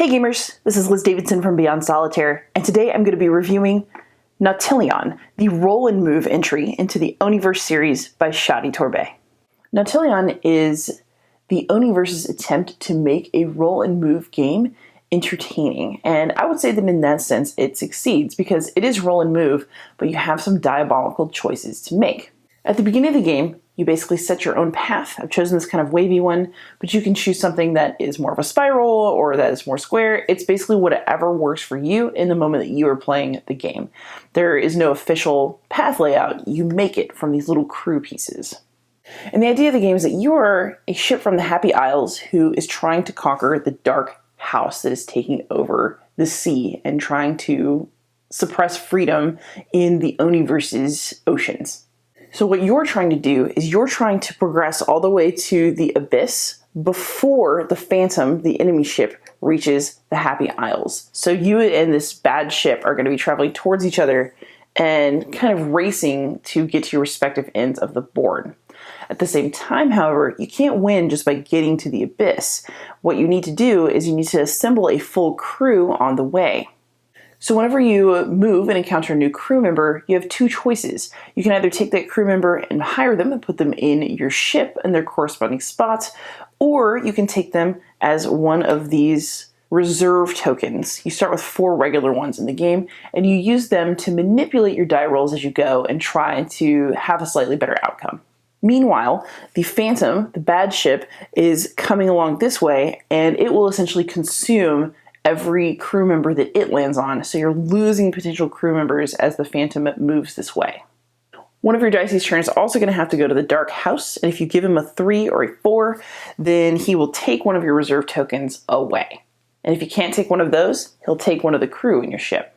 Hey gamers, this is Liz Davidson from Beyond Solitaire, and today I'm going to be reviewing Nautilion, the roll and move entry into the Oniverse series by Shadi Torbey. Nautilion is the Oniverse's attempt to make a roll and move game entertaining, and I would say that in that sense it succeeds because it is roll and move, but you have some diabolical choices to make. At the beginning of the game, you basically set your own path. I've chosen this kind of wavy one, but you can choose something that is more of a spiral or that is more square. It's basically whatever works for you in the moment that you are playing the game. There is no official path layout. You make it from these little crew pieces. And the idea of the game is that you are a ship from the Happy Isles who is trying to conquer the dark house that is taking over the sea and trying to suppress freedom in the Oniverse's oceans. So what you're trying to do is you're trying to progress all the way to the abyss before the Phantom, the enemy ship, reaches the Happy Isles. So you and this bad ship are going to be traveling towards each other and kind of racing to get to your respective ends of the board. At the same time, however, you can't win just by getting to the abyss. What you need to do is you need to assemble a full crew on the way. So whenever you move and encounter a new crew member, you have two choices. You can either take that crew member and hire them and put them in your ship in their corresponding spots, or you can take them as one of these reserve tokens. You start with 4 regular ones in the game, and you use them to manipulate your die rolls as you go and try to have a slightly better outcome. Meanwhile, the Phantom, the bad ship, is coming along this way, and it will essentially consume every crew member that it lands on, so you're losing potential crew members as the Phantom moves this way. One of your Dicey's turn is also going to have to go to the Dark House, and if you give him a 3 or a 4, then he will take one of your reserve tokens away. And if you can't take one of those, he'll take one of the crew in your ship.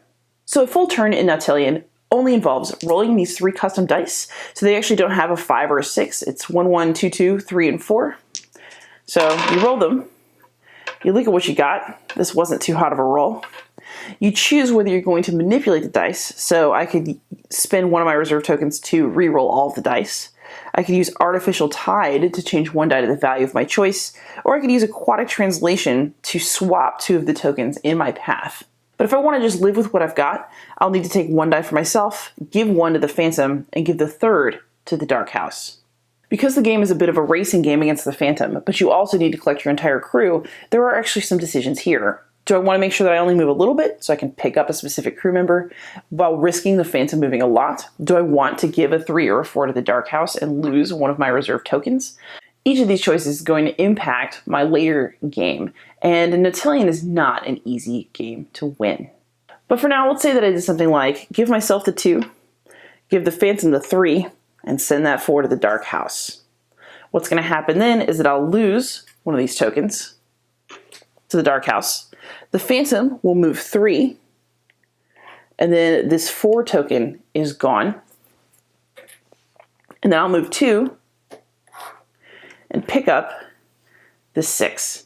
So a full turn in Nautilion only involves rolling these 3 custom dice, so they actually don't have a 5 or a 6, it's 1, 1, 2, 2, 3, and 4. So you roll them. You look at what you got. This wasn't too hot of a roll. You choose whether you're going to manipulate the dice. So I could spend one of my reserve tokens to re-roll all of the dice. I could use Artificial Tide to change one die to the value of my choice, or I could use Aquatic Translation to swap 2 of the tokens in my path. But if I want to just live with what I've got, I'll need to take 1 die for myself, give 1 to the Phantom, and give the 3rd to the Dark House. Because the game is a bit of a racing game against the Phantom, but you also need to collect your entire crew, there are actually some decisions here. Do I want to make sure that I only move a little bit so I can pick up a specific crew member while risking the Phantom moving a lot? Do I want to give a 3 or a 4 to the Dark House and lose one of my reserve tokens? Each of these choices is going to impact my later game, and Nautilion is not an easy game to win. But for now, let's say that I did something like give myself the 2, give the Phantom the 3, and send that 4 to the Dark House. What's going to happen then is that I'll lose one of these tokens to the Dark House. The Phantom will move 3, and then this 4 token is gone. And then I'll move 2 and pick up the 6.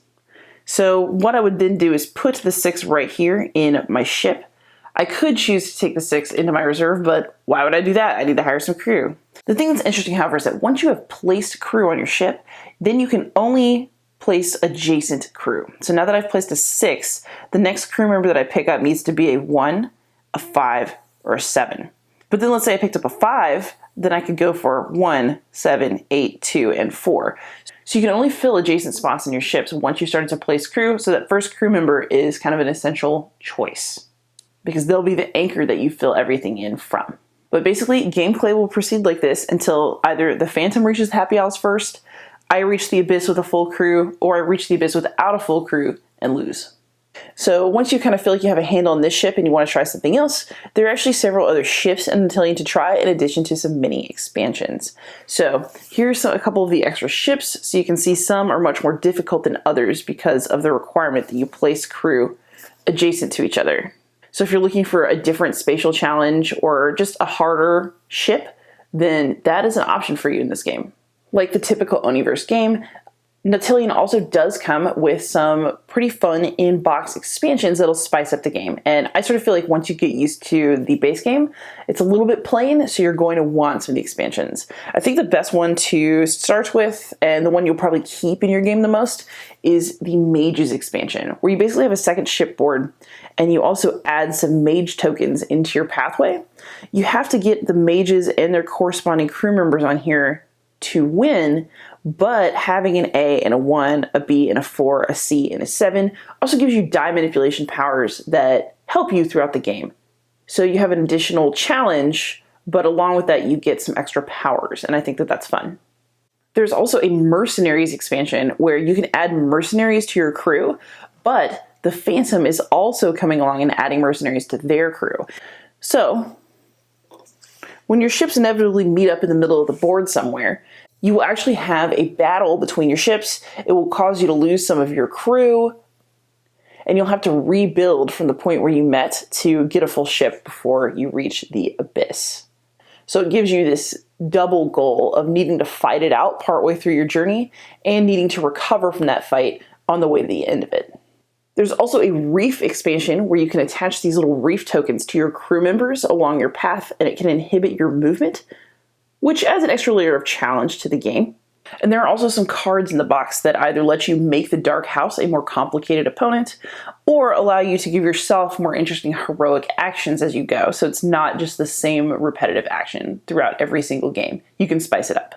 So what I would then do is put the 6 right here in my ship. I could choose to take the 6 into my reserve, but why would I do that? I need to hire some crew. The thing that's interesting, however, is that once you have placed crew on your ship, then you can only place adjacent crew. So now that I've placed a 6, the next crew member that I pick up needs to be a 1, a 5, or a 7. But then let's say I picked up a 5, then I could go for 1, 7, 8, 2, and 4. So you can only fill adjacent spots in your ships once you started to place crew, so that first crew member is kind of an essential choice, because they'll be the anchor that you fill everything in from. But basically, gameplay will proceed like this until either the Phantom reaches the Happy Isles first, I reach the Abyss with a full crew, or I reach the Abyss without a full crew and lose. So once you kind of feel like you have a handle on this ship and you want to try something else, there are actually several other ships in Nautilion to try in addition to some mini expansions. So here's a couple of the extra ships, so you can see some are much more difficult than others because of the requirement that you place crew adjacent to each other. So if you're looking for a different spatial challenge or just a harder ship, then that is an option for you in this game. Like the typical Oniverse game, Nautilion also does come with some pretty fun in-box expansions that'll spice up the game. And I sort of feel like once you get used to the base game, it's a little bit plain, so you're going to want some of the expansions. I think the best one to start with, and the one you'll probably keep in your game the most, is the Mages expansion, where you basically have a second shipboard, and you also add some mage tokens into your pathway. You have to get the mages and their corresponding crew members on here to win, but having an A and a 1, a B and a 4, a C and a 7 also gives you die manipulation powers that help you throughout the game. So you have an additional challenge, but along with that you get some extra powers, and I think that that's fun. There's also a Mercenaries expansion where you can add mercenaries to your crew, but the Phantom is also coming along and adding mercenaries to their crew. So when your ships inevitably meet up in the middle of the board somewhere, you will actually have a battle between your ships. It will cause you to lose some of your crew, and you'll have to rebuild from the point where you met to get a full ship before you reach the abyss. So it gives you this double goal of needing to fight it out partway through your journey and needing to recover from that fight on the way to the end of it. There's also a Reef expansion where you can attach these little reef tokens to your crew members along your path, and it can inhibit your movement, which adds an extra layer of challenge to the game. And there are also some cards in the box that either let you make the Dark House a more complicated opponent, or allow you to give yourself more interesting heroic actions as you go, so it's not just the same repetitive action throughout every single game. You can spice it up.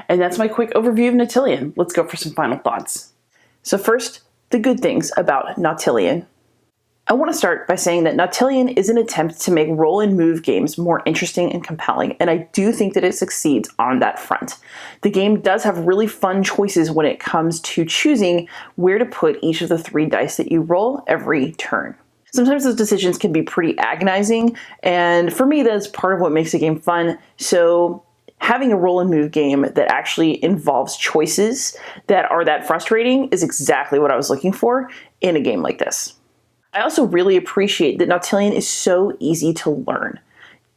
And that's my quick overview of Nautilion. Let's go for some final thoughts. So first, the good things about Nautilion. I want to start by saying that Nautilion is an attempt to make roll and move games more interesting and compelling, and I do think that it succeeds on that front. The game does have really fun choices when it comes to choosing where to put each of the 3 dice that you roll every turn. Sometimes those decisions can be pretty agonizing, and for me that's part of what makes a game fun, so having a roll and move game that actually involves choices that are that frustrating is exactly what I was looking for in a game like this. I also really appreciate that Nautilion is so easy to learn.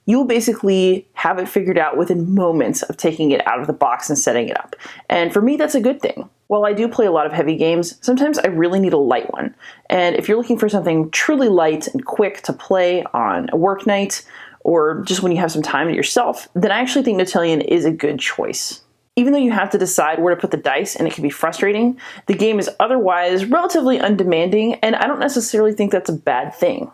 You'll basically have it figured out within moments of taking it out of the box and setting it up. And for me, that's a good thing. While I do play a lot of heavy games, sometimes I really need a light one. And if you're looking for something truly light and quick to play on a work night, or just when you have some time to yourself, then I actually think Nautilion is a good choice. Even though you have to decide where to put the dice and it can be frustrating, the game is otherwise relatively undemanding, and I don't necessarily think that's a bad thing.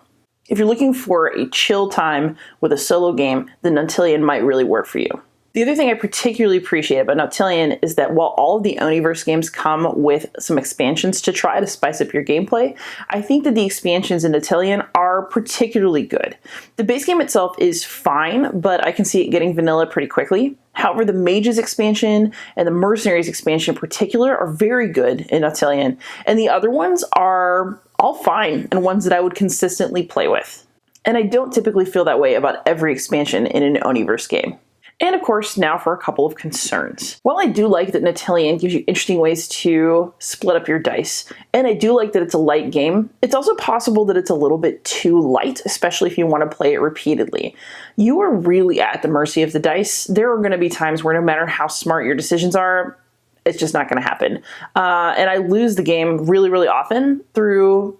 If you're looking for a chill time with a solo game, then Nautilion might really work for you. The other thing I particularly appreciate about Nautilion is that while all of the Oniverse games come with some expansions to try to spice up your gameplay, I think that the expansions in Nautilion are particularly good. The base game itself is fine, but I can see it getting vanilla pretty quickly. However, the Mages expansion and the Mercenaries expansion in particular are very good in Nautilion, and the other ones are all fine and ones that I would consistently play with. And I don't typically feel that way about every expansion in an Oniverse game. And of course, now for a couple of concerns. While I do like that Nautilion gives you interesting ways to split up your dice, and I do like that it's a light game, it's also possible that it's a little bit too light, especially if you want to play it repeatedly. You are really at the mercy of the dice. There are going to be times where no matter how smart your decisions are, it's just not going to happen. And I lose the game really, really often through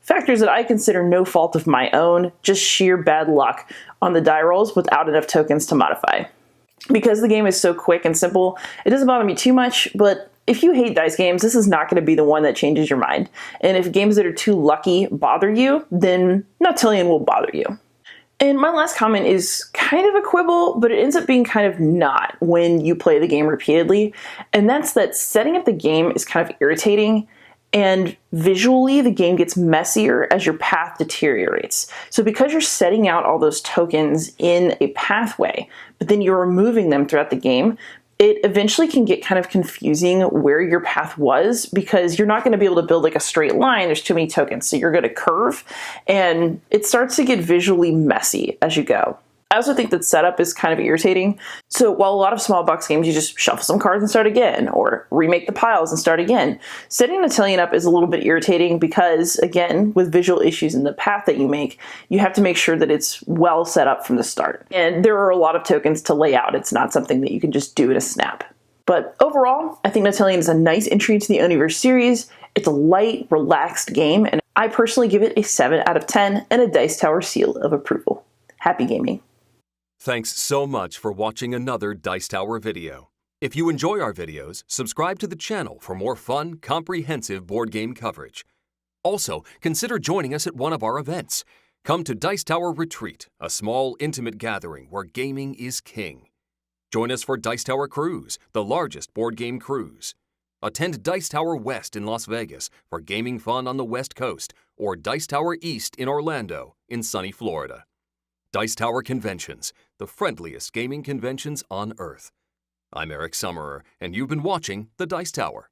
factors that I consider no fault of my own, just sheer bad luck on the die rolls without enough tokens to modify. Because the game is so quick and simple, it doesn't bother me too much, but if you hate dice games, this is not going to be the one that changes your mind. And if games that are too lucky bother you, then Nautilion will bother you. And my last comment is kind of a quibble, but it ends up being kind of not when you play the game repeatedly. And that's that setting up the game is kind of irritating, and visually the game gets messier as your path deteriorates. So because you're setting out all those tokens in a pathway, but then you're removing them throughout the game, it eventually can get kind of confusing where your path was, because you're not going to be able to build like a straight line. There's too many tokens, so you're going to curve, and it starts to get visually messy as you go. I also think that setup is kind of irritating. So while a lot of small box games, you just shuffle some cards and start again, or remake the piles and start again, setting Nautilion up is a little bit irritating because, again, with visual issues in the path that you make, you have to make sure that it's well set up from the start. And there are a lot of tokens to lay out. It's not something that you can just do in a snap. But overall, I think Nautilion is a nice entry into the Oniverse series. It's a light, relaxed game, and I personally give it a 7 out of 10 and a Dice Tower seal of approval. Happy gaming. Thanks so much for watching another Dice Tower video. If you enjoy our videos, subscribe to the channel for more fun, comprehensive board game coverage. Also, consider joining us at one of our events. Come to Dice Tower Retreat, a small, intimate gathering where gaming is king. Join us for Dice Tower Cruise, the largest board game cruise. Attend Dice Tower West in Las Vegas for gaming fun on the West Coast, or Dice Tower East in Orlando, in sunny Florida. Dice Tower Conventions, the friendliest gaming conventions on Earth. I'm Eric Summerer, and you've been watching The Dice Tower.